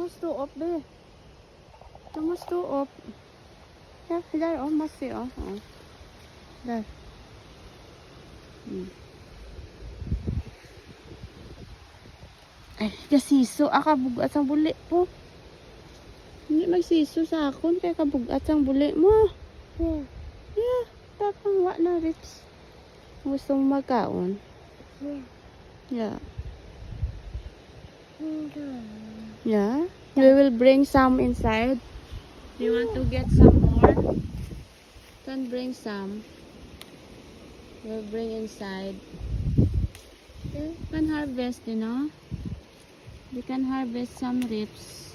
musst du upp, be. Da musst du upp. Ja, där, oh, masse, oh. Där. Ay, kasiso, akabugat ang buli po. Hindi magsiso sa akon, kaya kabugat ang buli mo. Yeah, tapang wa na, Rich. Gusto mo magkaon? Yeah. Yeah? We will bring some inside. Do you want to get some more? Can bring some. We'll bring inside. Okay, can harvest, you know. We can harvest some ribs.